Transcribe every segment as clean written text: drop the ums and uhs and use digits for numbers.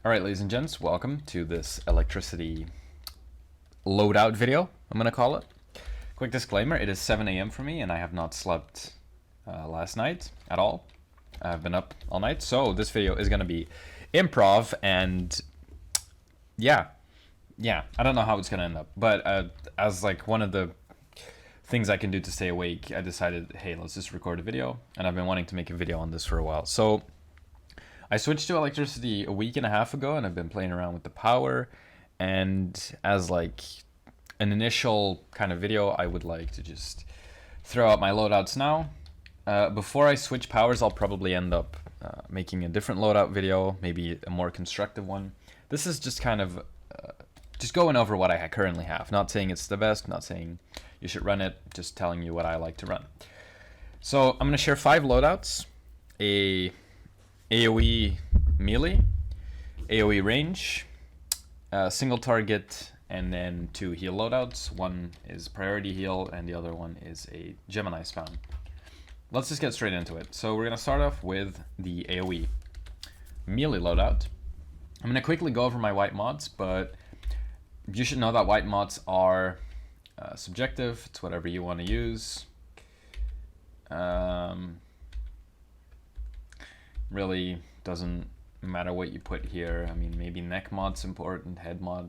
Alright, ladies and gents, welcome to this electricity loadout video, I'm going to call it. Quick disclaimer, it is 7 a.m. for me and I have not slept last night at all. I've been up all night, so this video is going to be improv and yeah, I don't know how it's going to end up, but as like one of the things I can do to stay awake, I decided, hey, let's just record a video, and I've been wanting to make a video on this for a while. So I switched to electricity a week and a half ago, and I've been playing around with the power, and as like an initial kind of video, I would like to just throw out my loadouts now. Before I switch powers, I'll probably end up making a different loadout video, maybe a more constructive one. This is just kind of just going over what I currently have, not saying it's the best, not saying you should run it, just telling you what I like to run. So I'm going to share 5 loadouts, a AoE Melee, AoE Range, single target, and then 2 heal loadouts. One is priority heal and the other one is a Gemini spam. Let's just get straight into it. So we're going to start off with the AoE Melee loadout. I'm going to quickly go over my white mods, but you should know that white mods are subjective. It's whatever you want to use. Really doesn't matter what you put here. I mean, maybe neck mod's important, head mod,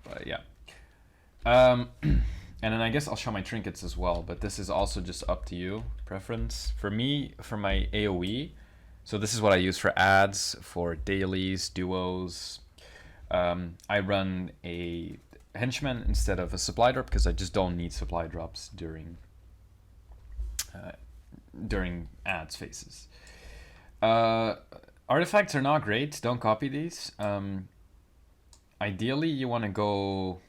but yeah. And then I guess I'll show my trinkets as well, but this is also just up to you, preference. For me, for my AoE, so this is what I use for ads, for dailies, duos. I run a henchman instead of a supply drop because I just don't need supply drops during ads phases. Artifacts are not great, don't copy these. Ideally you want to go,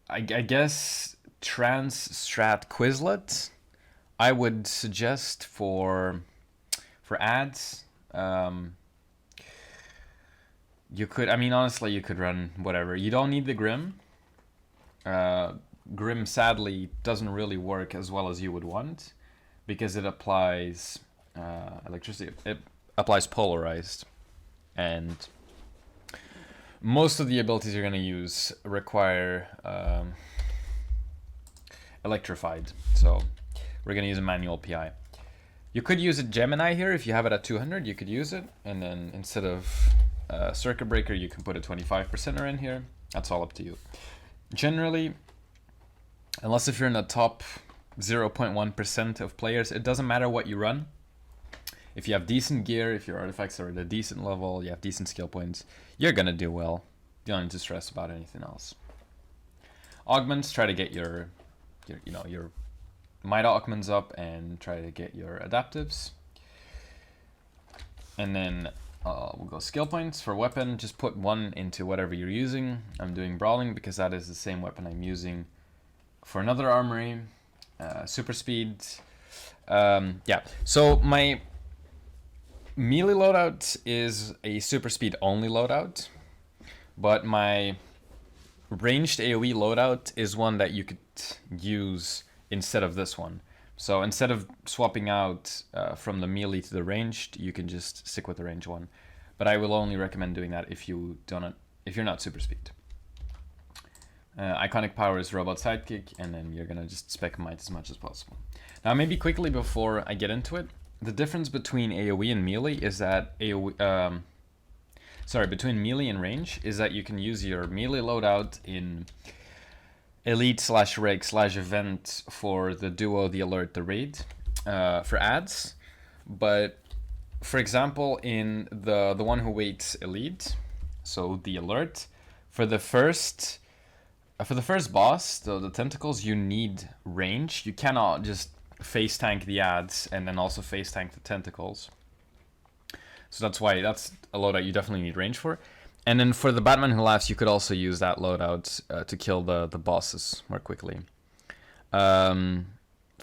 I guess, Trans Strat Quizlet I would suggest for ads. You could, I mean, honestly, you could run whatever. You don't need the Grim. Grim sadly doesn't really work as well as you would want because it applies electricity. It applies polarized, and most of the abilities you're going to use require electrified. So we're going to use a manual PI. You could use a Gemini here if you have it at 200. You could use it, and then instead of circuit breaker, you can put a 25%er in here. That's all up to you. Generally, unless if you're in the top 0.1% of players, it doesn't matter what you run. If you have decent gear, if your artifacts are at a decent level, you have decent skill points, you're gonna do well. You don't need to stress about anything else. Augments, try to get your might augments up and try to get your adaptives. And then we'll go skill points. For weapon, just put 1 into whatever you're using. I'm doing brawling because that is the same weapon I'm using for another armory. Super speed. Yeah, so my melee loadout is a super speed only loadout, but my ranged AoE loadout is one that you could use instead of this one. So instead of swapping out from the melee to the ranged, you can just stick with the ranged one. But I will only recommend doing that if you're not super speed. Iconic power is robot sidekick, and then you're gonna just spec might as much as possible. Now, maybe quickly before I get into it, the difference between AoE and melee is that between melee and range is that you can use your melee loadout in elite/reg/event for the duo, the alert, the raid, for ads. But for example, in the one who waits elite, so the alert, for the first boss, the tentacles, you need range. You cannot just face tank the ads and then also face tank the tentacles. So that's why that's a loadout you definitely need range for. And then for the Batman Who Laughs, you could also use that loadout to kill the bosses more quickly. For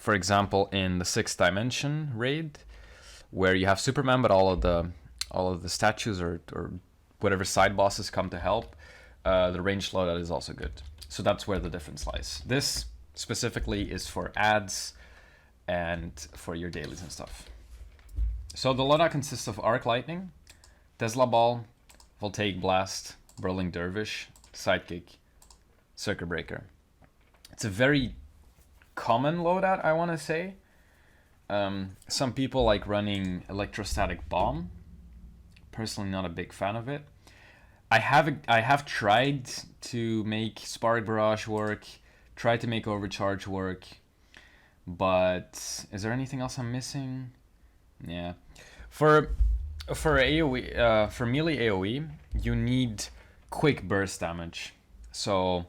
example, in the 6th Dimension raid, where you have Superman, but all of the statues or whatever side bosses come to help, the ranged loadout is also good. So that's where the difference lies. This specifically is for ads and for your dailies and stuff. So the loadout consists of Arc Lightning, Tesla Ball, Voltaic Blast, Whirling Dervish, Sidekick, Circuit Breaker. It's a very common loadout, I want to say. Some people like running Electrostatic Bomb. Personally, not a big fan of it. I have tried to make Spark Barrage work, tried to make Overcharge work, but is there anything else I'm missing? Yeah, for AoE for melee AoE, you need quick burst damage. So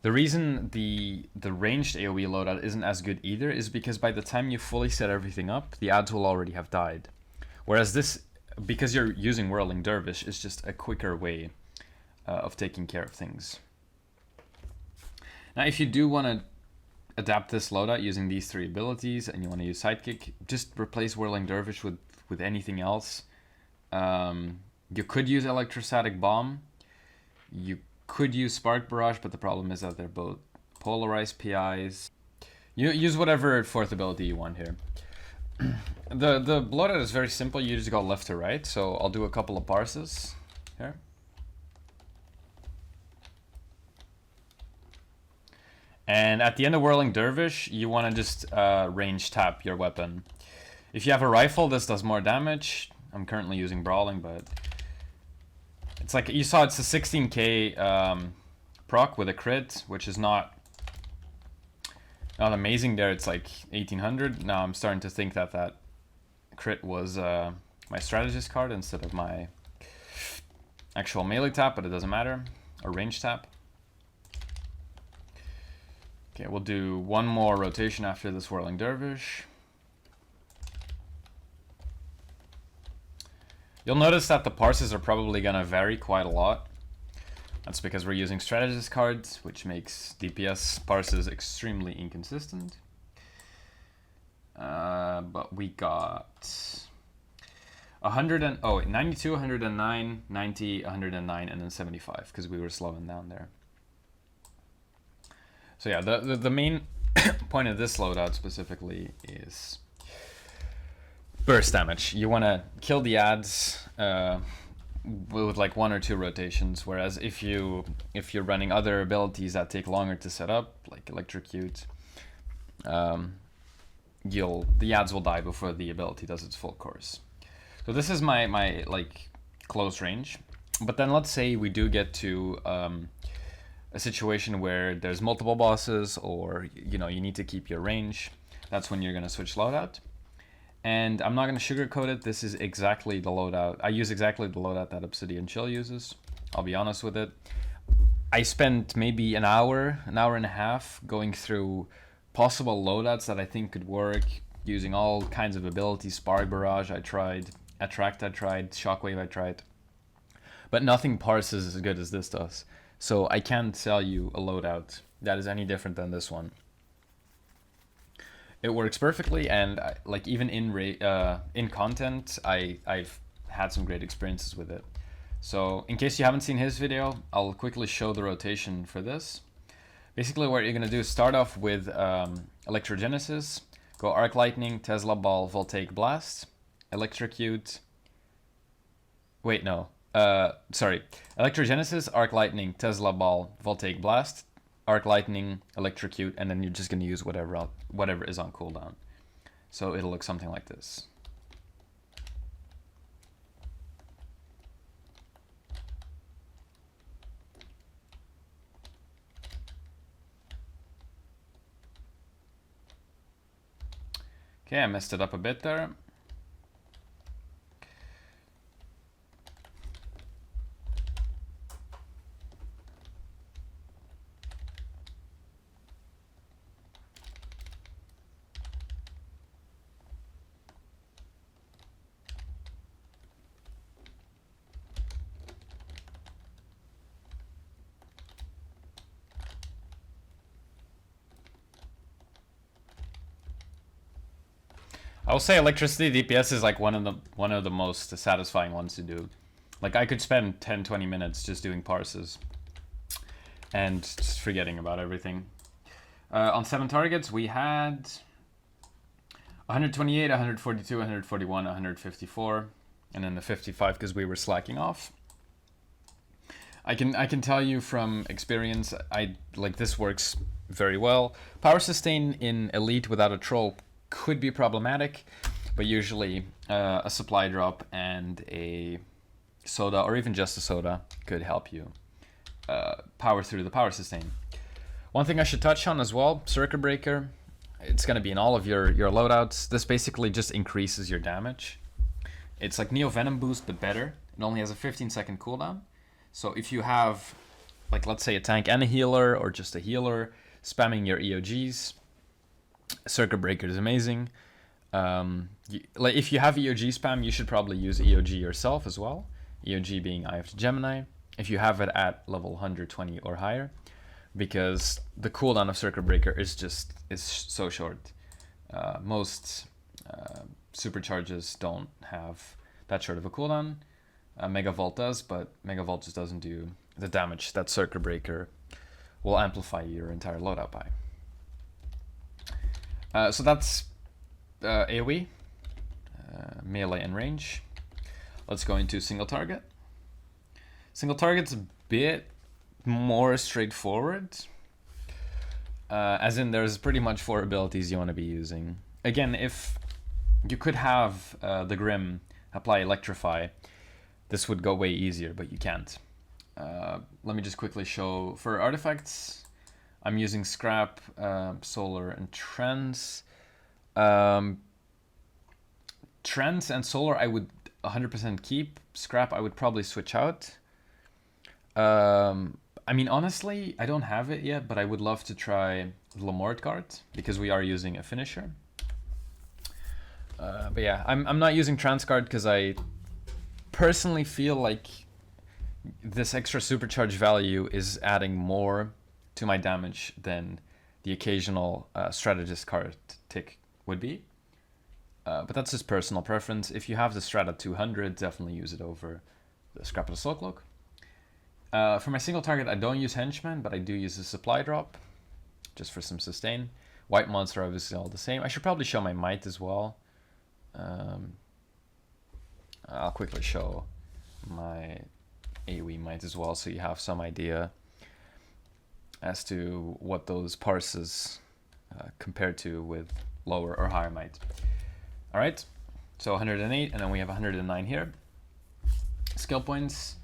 the reason the ranged AoE loadout isn't as good either is because by the time you fully set everything up, the ads will already have died. Whereas this, because you're using Whirling Dervish, is just a quicker way of taking care of things. Now, if you do want to adapt this loadout using these three abilities and you want to use Sidekick, just replace Whirling Dervish with anything else. You could use Electrostatic Bomb. You could use Spark Barrage, but the problem is that they're both polarized PIs. You use whatever fourth ability you want here. The loadout is very simple. You just go left to right. So I'll do a couple of parses here. And at the end of Whirling Dervish, you want to just range tap your weapon. If you have a rifle, this does more damage. I'm currently using Brawling, but it's like you saw, it's a 16k proc with a crit, which is not amazing there. It's like 1800. Now I'm starting to think that that crit was my strategist card instead of my actual melee tap, but it doesn't matter. Or range tap. Okay, we'll do one more rotation after this Whirling Dervish. You'll notice that the parses are probably going to vary quite a lot. That's because we're using strategist cards, which makes DPS parses extremely inconsistent. But we got 92, 109, 90, 109, and then 75, because we were slowing down there. So yeah, the main point of this loadout specifically is burst damage. You want to kill the ads with like 1 or 2 rotations, whereas if you're running other abilities that take longer to set up, like Electrocute, the ads will die before the ability does its full course. So this is my like close range. But then let's say we do get to a situation where there's multiple bosses, or you need to keep your range. That's when you're going to switch loadout. And I'm not going to sugarcoat it. This is exactly the loadout. I use exactly the loadout that Obsidian Chill uses. I'll be honest with it. I spent maybe an hour and a half going through possible loadouts that I think could work, using all kinds of abilities. Spark Barrage I tried, Attract I tried, Shockwave I tried. But nothing parses as good as this does. So I can't sell you a loadout that is any different than this one. It works perfectly, and like even in content, I've had some great experiences with it. So in case you haven't seen his video, I'll quickly show the rotation for this. Basically, what you're gonna do is start off with Electrogenesis, go Arc Lightning, Tesla Ball, Voltaic Blast, Electrocute. Wait, no. Sorry. Electrogenesis, Arc Lightning, Tesla Ball, Voltaic Blast, Arc Lightning, Electrocute, and then you're just going to use whatever is on cooldown. So it'll look something like this. Okay, I messed it up a bit there. I will say electricity DPS is like one of the most satisfying ones to do. Like I could spend 10-20 minutes just doing parses and just forgetting about everything. On 7 targets we had 128, 142, 141, 154. and then the 55 because we were slacking off. I can tell you from experience, this works very well. Power sustain in Elite without a troll could be problematic, but usually a supply drop and a soda, or even just a soda, could help you power through the power sustain. One thing I should touch on as well, Circuit Breaker. It's going to be in all of your loadouts. This basically just increases your damage. It's like Neo Venom boost, but better. It only has a 15-second cooldown. So if you have, like, let's say a tank and a healer, or just a healer, spamming your EoGs, Circuit Breaker is amazing. If you have EoG spam, you should probably use EoG yourself as well. EoG being Eye of the Gemini, if you have it at level 120 or higher, because the cooldown of Circuit Breaker is so short. Most supercharges don't have that short of a cooldown. Megavolt does, but Megavolt just doesn't do the damage that Circuit Breaker will amplify your entire loadout by. So that's AoE, Melee and Range. Let's go into single target. Single target's a bit more straightforward, as in there's pretty much 4 abilities you want to be using. Again, if you could have the Grim apply Electrify, this would go way easier, but you can't. Let me just quickly show. For artifacts, I'm using Scrap, Solar, and Trance. Trance and Solar I would 100% keep. Scrap I would probably switch out. I mean, honestly, I don't have it yet, but I would love to try Lamort card, because we are using a finisher. But yeah, I'm not using Trance card because I personally feel like this extra supercharge value is adding more to my damage than the occasional strategist card tick would be. But that's just personal preference. If you have the strat at 200, definitely use it over the Scrap of the Soul Cloak. For my single target, I don't use Henchman, but I do use the supply drop, just for some sustain. White monster, obviously all the same. I should probably show my might as well. I'll quickly show my AoE might as well, so you have some idea as to what those parses compare to with lower or higher might. All right, so 108, and then we have 109 here. Skill points,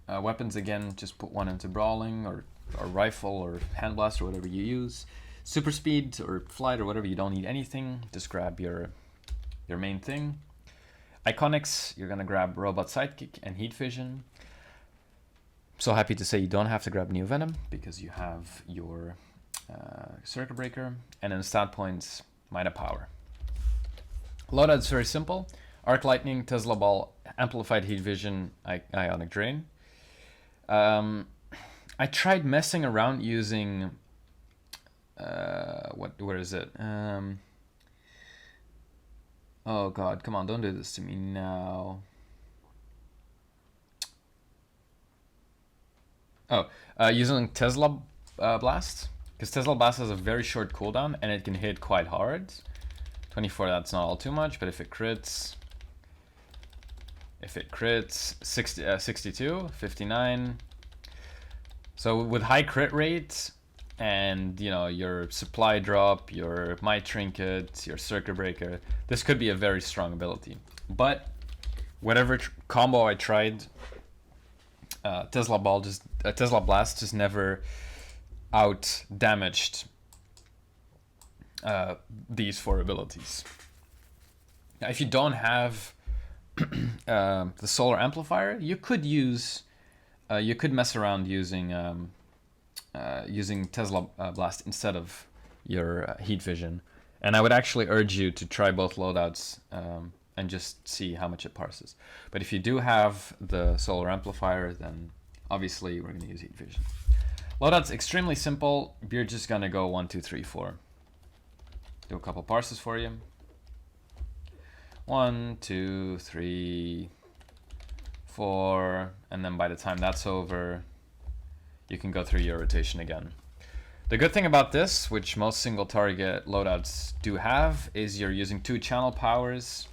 weapons again, just put 1 into brawling or rifle or hand blast or whatever you use. Super speed or flight or whatever, you don't need anything. Just grab your main thing. Iconics, you're gonna grab Robot Sidekick and Heat Vision. So happy to say you don't have to grab Neo Venom because you have your Circuit Breaker. And then stat points, Might of Power. Loadout's very simple. Arc Lightning, Tesla Ball, Amplified Heat Vision, Ionic Drain. I tried messing around using where is it? Oh god, come on, don't do this to me now. Using Tesla Blast, because Tesla Blast has a very short cooldown and it can hit quite hard. 24, that's not all too much, but if it crits 62, 59. So with high crit rate and, you know, your supply drop, your might trinket, your Circuit Breaker, this could be a very strong ability. But whatever combo I tried, Tesla Blast just never out damaged these 4 abilities. Now, if you don't have the Solar Amplifier, you could mess around using Tesla Blast instead of your Heat Vision, and I would actually urge you to try both loadouts and just see how much it parses. But if you do have the Solar Amplifier, then obviously we're going to use Heat Vision. Loadout's extremely simple. You're just going to go 1, 2, 3, 4. Do a couple parses for you. 1, 2, 3, 4, and then by the time that's over, you can go through your rotation again. The good thing about this, which most single target loadouts do have, is you're using 2 channel powers,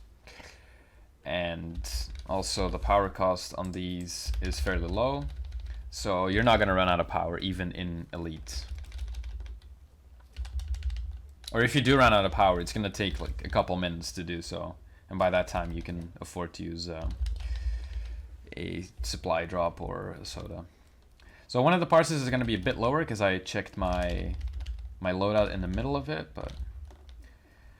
and Also, the power cost on these is fairly low, so you're not going to run out of power even in Elite. Or if you do run out of power, it's going to take like a couple minutes to do so, and by that time you can afford to use a supply drop or a soda. So one of the parses is going to be a bit lower because I checked my loadout in the middle of it, but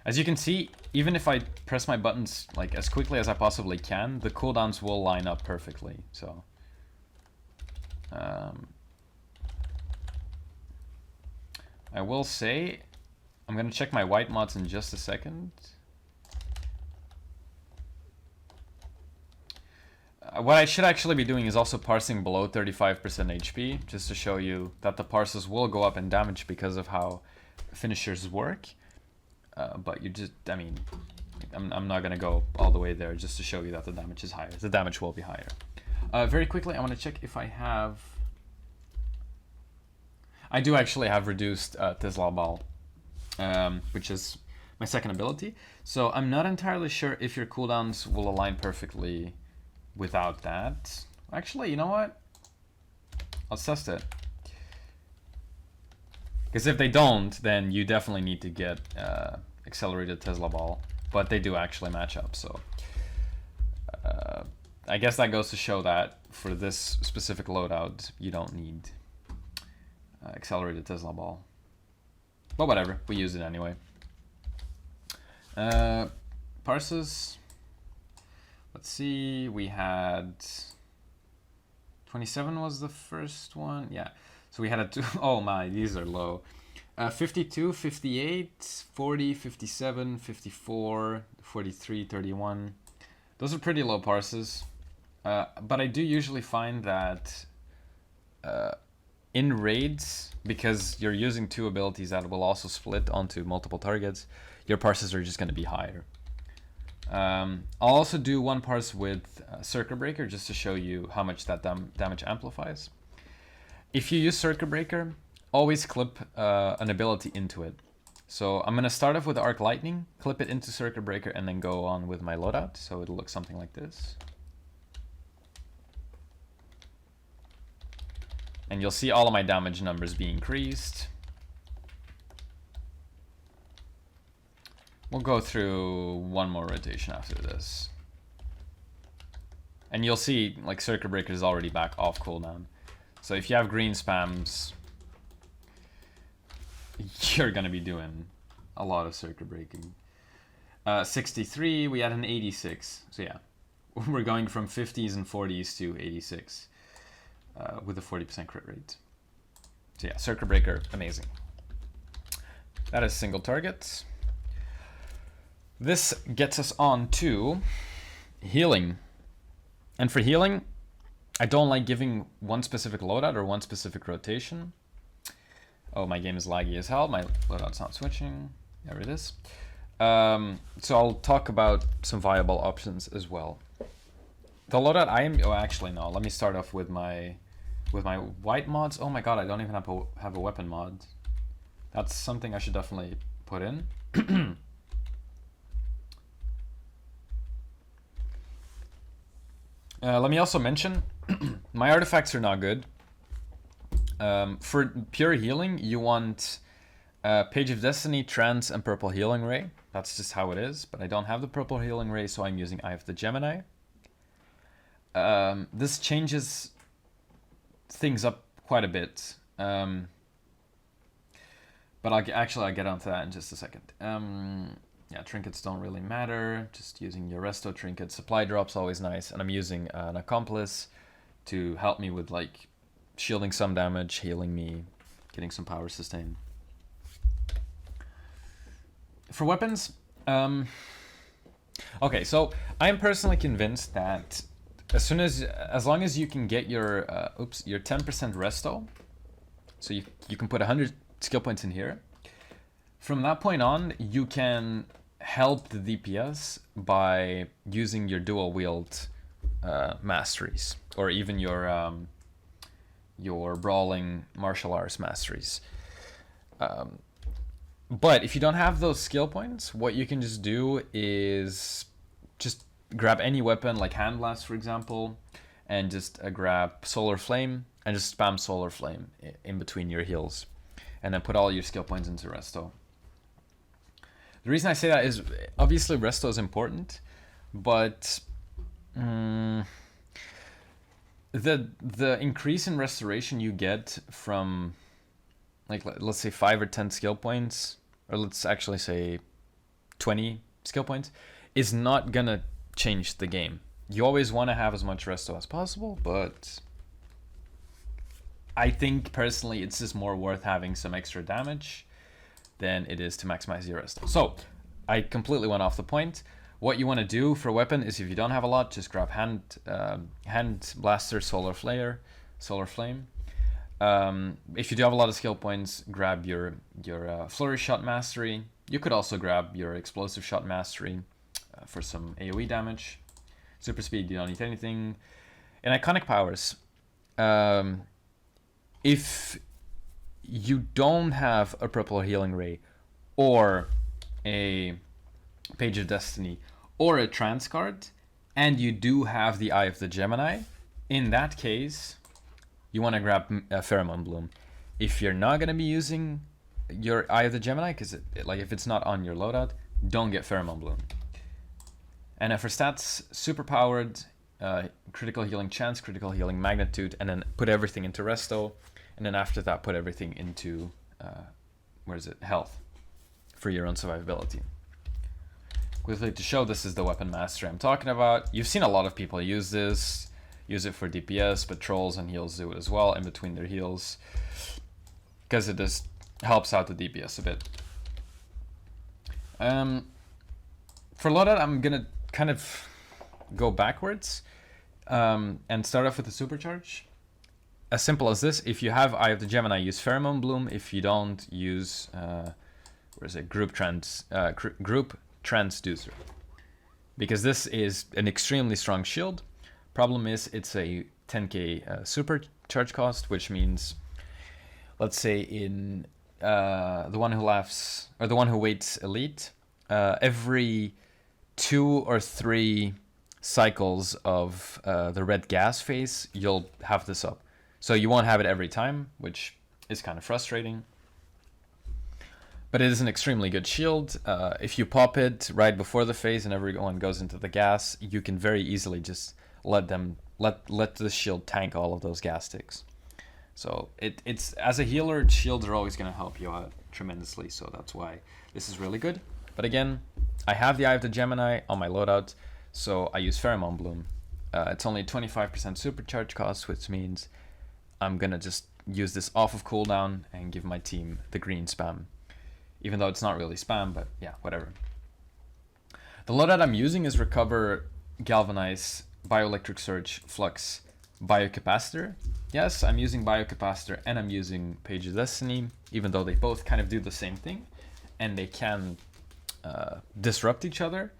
as you can see, even if I press my buttons like as quickly as I possibly can, the cooldowns will line up perfectly. So I will say, I'm going to check my white mods in just a second. What I should actually be doing is also parsing below 35% HP, just to show you that the parses will go up in damage because of how finishers work. But you just, I mean, I'm not going to go all the way there just to show you that the damage is higher. The damage will be higher. Very quickly, I want to check if I have... I do actually have reduced Tesla Ball, which is my second ability. So I'm not entirely sure if your cooldowns will align perfectly without that. Actually, you know what? Let's test it. Because if they don't, then you definitely need to get accelerated Tesla Ball. But they do actually match up, so... I guess that goes to show that for this specific loadout, you don't need accelerated Tesla Ball. But whatever, we use it anyway. Parses. Let's see, we had 27 was the first one. Yeah, so we had a two. Oh my, these are low. 52, 58, 40, 57, 54, 43, 31. Those are pretty low parses. But I do usually find that in raids, because you're using two abilities that will also split onto multiple targets, your parses are just going to be higher. I'll also do one parse with Circuit Breaker just to show you how much that damage amplifies. If you use Circuit Breaker, always clip an ability into it. So I'm going to start off with Arc Lightning, clip it into Circuit Breaker, and then go on with my loadout. So it'll look something like this. And you'll see all of my damage numbers be increased. We'll go through one more rotation after this. And you'll see, like, Circuit Breaker is already back off cooldown. So if you have green spams, you're gonna be doing a lot of Circuit Breaking. 63, we had an 86. So yeah, we're going from 50s and 40s to 86 with a 40% crit rate. So yeah, Circuit Breaker, amazing. That is single target. This gets us on to healing. And for healing, I don't like giving one specific loadout or one specific rotation. Oh, my game is laggy as hell. My loadout's not switching. There it is. So I'll talk about some viable options as well. The loadout I am... Oh, actually, no. Let me start off with my white mods. Oh my god, I don't even have a weapon mod. That's something I should definitely put in. Let me also mention, my artifacts are not good. For pure healing, you want Page of Destiny, Trance, and Purple Healing Ray. That's just how it is, but I don't have the Purple Healing Ray, so I'm using Eye of the Gemini. This changes things up quite a bit. But I'll get onto that in just a second. Yeah, trinkets don't really matter. Just using your resto trinket. Supply drop's always nice. And I'm using an accomplice to help me with like shielding some damage, healing me, getting some power sustain. For weapons, okay, so I'm personally convinced that as long as you can get your 10% resto, so you can put 100 skill points in here. From that point on, you can help the DPS by using your dual wield masteries, or even your brawling martial arts masteries. But if you don't have those skill points, what you can just do is just grab any weapon like Hand Blast, for example, and just grab Solar Flame and just spam Solar Flame in between your heals, and then put all your skill points into Resto. The reason I say that is obviously Resto is important, but the increase in restoration you get from, like, let's say 5 or 10 skill points, or let's actually say 20 skill points, is not gonna change the game. You always want to have as much resto as possible, but I think personally it's just more worth having some extra damage than it is to maximize your resto. So I completely went off the point. What you want to do for a weapon is, if you don't have a lot, just grab hand blaster, solar flame. If you do have a lot of skill points, grab your flourish shot mastery. You could also grab your explosive shot mastery for some AoE damage. Super speed, you don't need anything. In iconic powers, if you don't have a purple healing ray, or a Page of Destiny, or a trance card, and you do have the Eye of the Gemini, in that case, you want to grab a Pheromone Bloom. If you're not going to be using your Eye of the Gemini, because like if it's not on your loadout, don't get Pheromone Bloom. And for stats, super powered, critical healing chance, critical healing magnitude, and then put everything into resto, and then after that put everything into health for your own survivability. Quickly to show, this is the weapon mastery I'm talking about. You've seen a lot of people use this, use it for DPS, but trolls and heals do it as well in between their heals, because it just helps out the DPS a bit. For loadout, I'm gonna kind of go backwards and start off with the supercharge. As simple as this: if you have Eye of the Gemini, use Pheromone Bloom. If you don't, use Group Transducer, because this is an extremely strong shield. Problem is, it's a 10k supercharge cost, which means, let's say in the one who laughs, or the one who waits elite, every 2 or 3 cycles of the red gas phase, you'll have this up. So you won't have it every time, which is kind of frustrating. But it is an extremely good shield. If you pop it right before the phase and everyone goes into the gas, you can very easily just let the shield tank all of those gas ticks. So it's as a healer, shields are always going to help you out tremendously. So that's why this is really good. But again, I have the Eye of the Gemini on my loadout, so I use Pheromone Bloom. It's only 25% supercharge cost, which means I'm gonna just use this off of cooldown and give my team the green spam. Even though it's not really spam, but yeah, whatever. The loadout I'm using is Recover, Galvanize, Bioelectric Surge, Flux, Biocapacitor. Yes, I'm using Biocapacitor and I'm using Page of Destiny, even though they both kind of do the same thing and they can disrupt each other.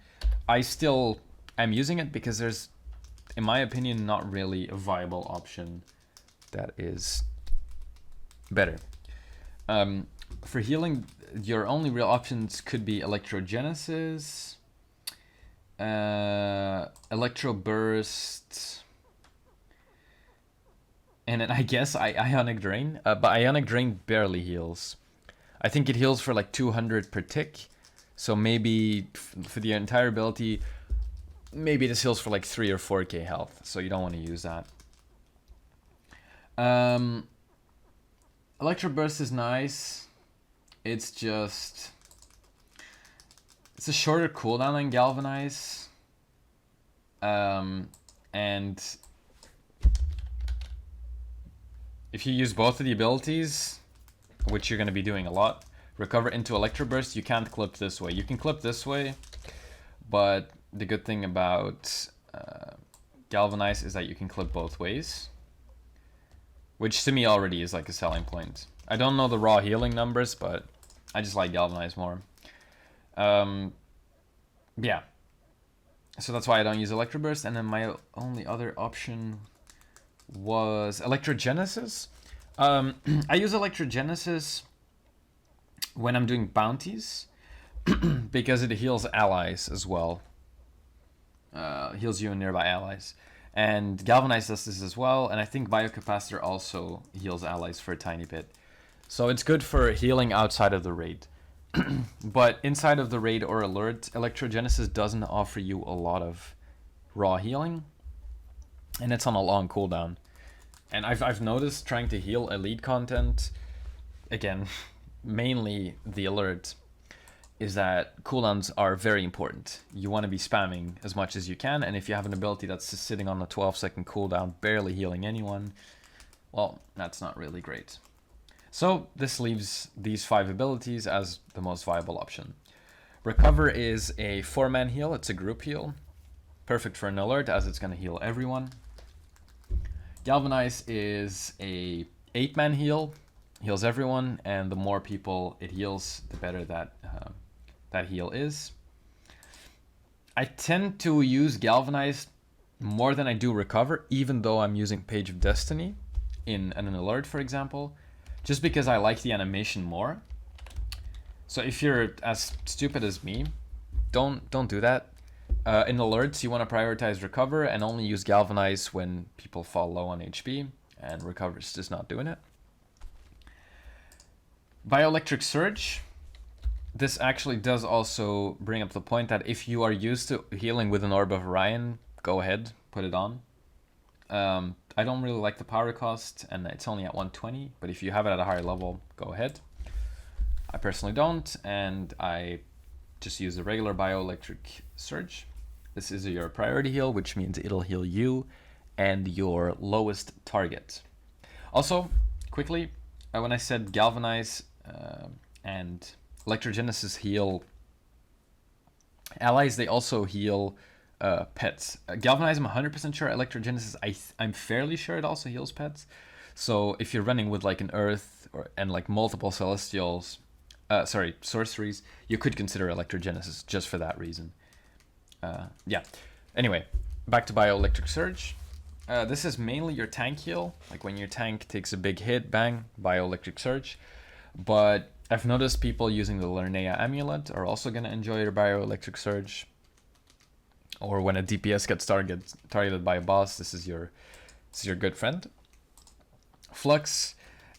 I still am using it because there's, in my opinion, not really a viable option that is better. For healing, your only real options could be Electrogenesis, Electro Burst, and then I guess Ionic Drain, but Ionic Drain barely heals. I think it heals for like 200 per tick, so maybe for the entire ability, maybe this heals for like 3 or 4k health, so you don't want to use that. Electro Burst is nice. It's just, it's a shorter cooldown than Galvanize, and if you use both of the abilities, which you're going to be doing a lot, Recover into Electro Burst, you can't clip this way. You can clip this way, but the good thing about Galvanize is that you can clip both ways, which to me already is like a selling point. I don't know the raw healing numbers, but I just like Galvanize more. Yeah. So that's why I don't use Electro Burst. And then my only other option was Electrogenesis. I use Electrogenesis when I'm doing bounties because it heals allies as well. heals you and nearby allies. And Galvanize does this as well, and I think Biocapacitor also heals allies for a tiny bit. So it's good for healing outside of the raid. But inside of the raid or alert, Electrogenesis doesn't offer you a lot of raw healing, and it's on a long cooldown. And I've noticed trying to heal elite content, again, mainly the alert, is that cooldowns are very important. You want to be spamming as much as you can, and if you have an ability that's just sitting on a 12-second cooldown, barely healing anyone, well, that's not really great. So this leaves these 5 abilities as the most viable option. Recover is a 4-man heal, it's a group heal. Perfect for an alert as it's going to heal everyone. Galvanize is a 8-man heal, heals everyone, and the more people it heals, the better that heal is. I tend to use Galvanize more than I do Recover, even though I'm using Page of Destiny in an alert, for example, just because I like the animation more. So if you're as stupid as me, don't do that. In alerts, you want to prioritize Recover and only use Galvanize when people fall low on HP, and Recover's just not doing it. Bioelectric Surge. This actually does also bring up the point that if you are used to healing with an Orb of Orion, go ahead, put it on. I don't really like the power cost, and it's only at 120, but if you have it at a higher level, go ahead. I personally don't, and I just use the regular Bioelectric Surge. This is your priority heal, which means it'll heal you and your lowest target. Also, quickly, when I said Galvanize and Electrogenesis heal allies, they also heal pets. Galvanize, I'm 100% sure. Electrogenesis, I'm fairly sure it also heals pets. So if you're running with like an Earth and like multiple Celestials, sorceries, you could consider Electrogenesis just for that reason. Yeah. Anyway, back to Bioelectric Surge. This is mainly your tank heal. Like when your tank takes a big hit, bang, Bioelectric Surge. But I've noticed people using the Linnea Amulet are also going to enjoy your Bioelectric Surge. Or when a DPS gets targeted by a boss, this is your good friend. Flux,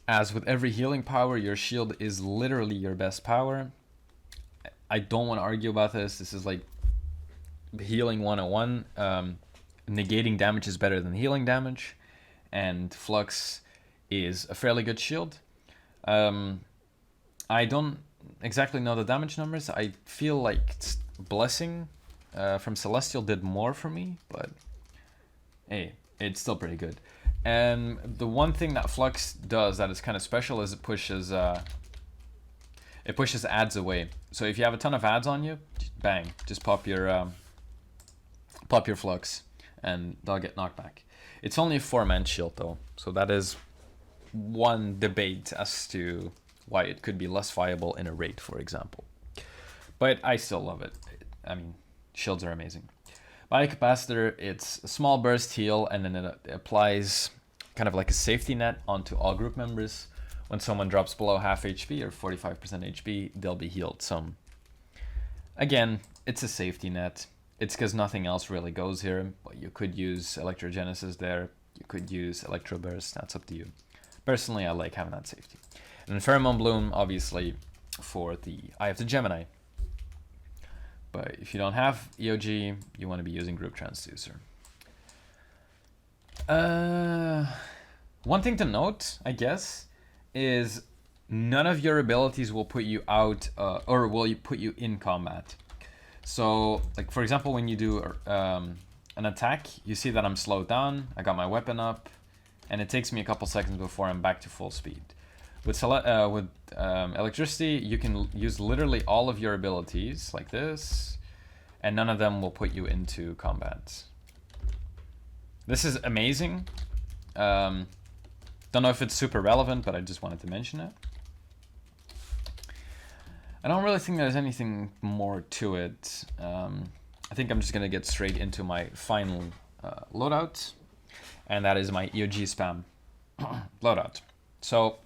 as with every healing power, your shield is literally your best power. I don't want to argue about this. This is like healing 101. Negating damage is better than healing damage, and Flux is a fairly good shield. I don't exactly know the damage numbers. I feel like Blessing from Celestial did more for me, but hey, it's still pretty good. And the one thing that Flux does that is kind of special is it pushes ads away. So if you have a ton of ads on you, bang, just pop your Flux, and they'll get knocked back. It's only a 4-man shield though, so that is one debate as to why it could be less viable in a raid, for example. But I still love it. I mean, shields are amazing. Biocapacitor, it's a small burst heal, and then it applies kind of like a safety net onto all group members. When someone drops below half HP or 45% HP, they'll be healed some. Again, it's a safety net. It's because nothing else really goes here, but you could use Electrogenesis there. You could use Electro Burst, that's up to you. Personally, I like having that safety. And Pheromone Bloom, obviously, for the Eye of the Gemini. But if you don't have EoG, you want to be using Group Transducer. One thing to note, I guess, is none of your abilities will put you out, or will put you in combat. So, like for example, when you do an attack, you see that I'm slowed down, I got my weapon up, and it takes me a couple seconds before I'm back to full speed. With electricity, you can use literally all of your abilities, like this, and none of them will put you into combat. This is amazing. Don't know if it's super relevant, but I just wanted to mention it. I don't really think there's anything more to it. I think I'm just going to get straight into my final loadout, and that is my EoG spam loadout. So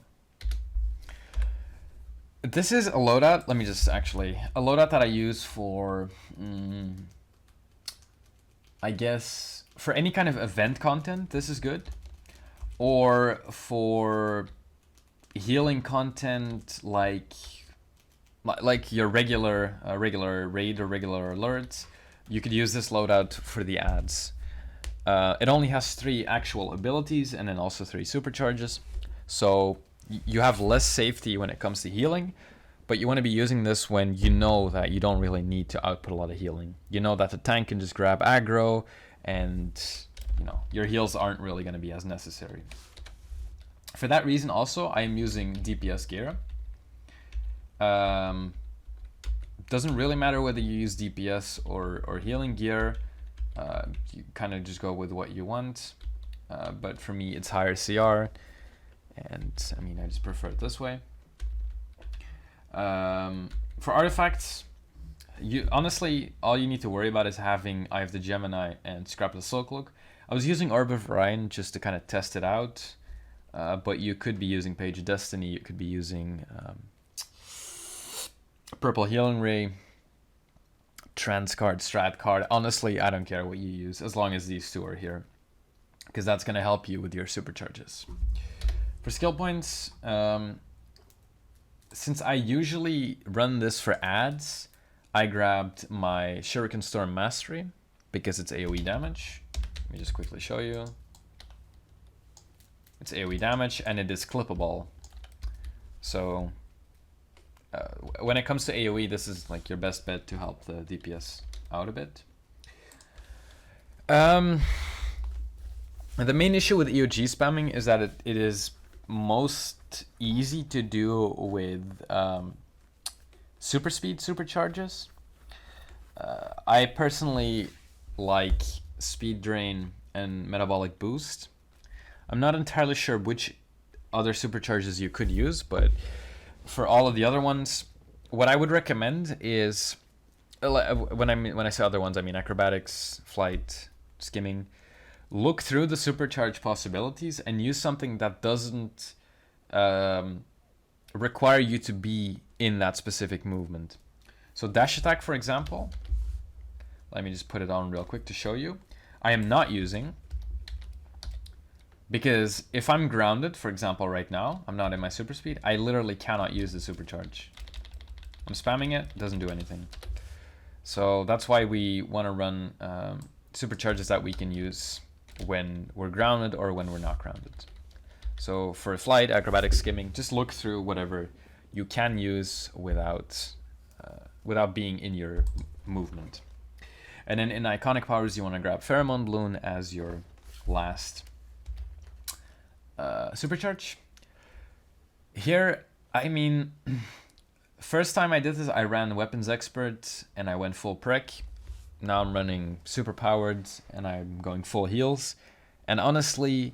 this is a loadout, a loadout that I use for I guess for any kind of event content, this is good. Or for healing content like your regular raid or regular alerts, you could use this loadout for the ads. It only has 3 actual abilities and then also 3 supercharges. So you have less safety when it comes to healing, but you want to be using this when you know that you don't really need to output a lot of healing. You know that the tank can just grab aggro, and you know your heals aren't really going to be as necessary. For that reason also, I am using DPS gear. Doesn't really matter whether you use DPS or healing gear. You kind of just go with what you want. But for me, it's higher CR. And I mean, I just prefer it this way. For artifacts, honestly, all you need to worry about is having Eye of the Gemini and Scrap of the Soul Cloak. I was using Orb of Orion just to kind of test it out. But you could be using Page of Destiny, you could be using Purple Healing Ray, Trans card, Strat card. Honestly, I don't care what you use as long as these 2 are here, because that's going to help you with your supercharges. For skill points, since I usually run this for ads, I grabbed my Shuriken Storm Mastery because it's AoE damage. Let me just quickly show you. It's AoE damage and it is clippable. So when it comes to AoE, this is like your best bet to help the DPS out a bit. The main issue with EoG spamming is that it is most easy to do with super speed supercharges. I personally like Speed Drain and Metabolic Boost. I'm not entirely sure which other supercharges you could use, but for all of the other ones, what I would recommend is, when I say other ones, I mean acrobatics, flight, skimming. Look through the supercharge possibilities and use something that doesn't require you to be in that specific movement. So dash attack, for example, let me just put it on real quick to show you. I am not using, because if I'm grounded, for example, right now, I'm not in my super speed, I literally cannot use the supercharge. I'm spamming it, doesn't do anything. So that's why we want to run supercharges that we can use when we're grounded or when we're not grounded. So for flight, acrobatic, skimming, just look through whatever you can use without being in your movement. And then in iconic powers, you want to grab Pheromone Balloon as your last supercharge. Here, I mean, first time I did this, I ran Weapons Expert and I went full prec. Now I'm running super powered and I'm going full heals. And honestly,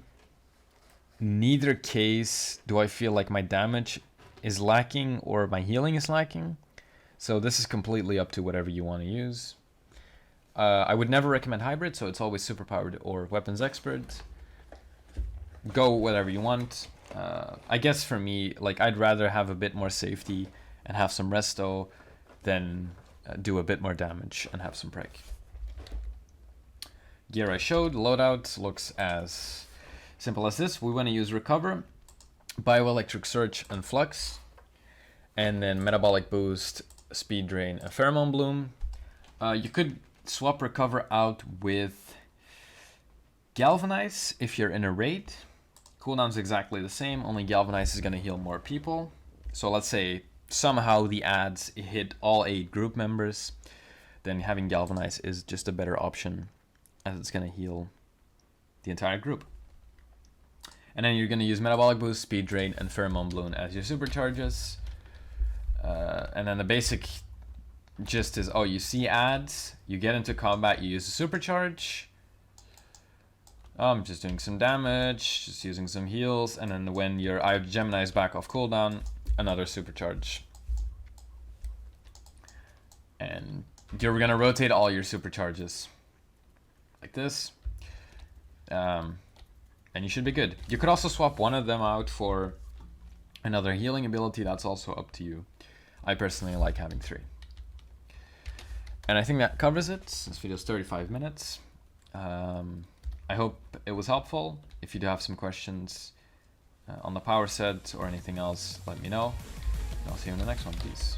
neither case do I feel like my damage is lacking or my healing is lacking. So this is completely up to whatever you want to use. I would never recommend hybrid, so it's always super powered or Weapons Expert. Go whatever you want. I guess for me, like, I'd rather have a bit more safety and have some resto than do a bit more damage and have some prec. Gear I showed, loadout looks as simple as this. We want to use Recover, Bioelectric Surge and Flux, and then Metabolic Boost, Speed Drain, and Pheromone Bloom. You could swap Recover out with Galvanize if you're in a raid. Cooldown's exactly the same, only Galvanize is going to heal more people. So let's say somehow the ads hit all 8 group members, then having Galvanize is just a better option, as it's going to heal the entire group. And then you're going to use Metabolic Boost, Speed Drain, and Pheromone Balloon as your supercharges. And then the basic gist is, you see ads, you get into combat, you use a supercharge. I'm just doing some damage, just using some heals, and then when your Eye of Gemini is back off cooldown, another supercharge. And you're gonna rotate all your supercharges like this, and you should be good. You could also swap one of them out for another healing ability. That's also up to you. I personally like having 3. And I think that covers it. This video is 35 minutes. I hope it was helpful. If you do have some questions on the power set or anything else, let me know. And I'll see you in the next one. Peace.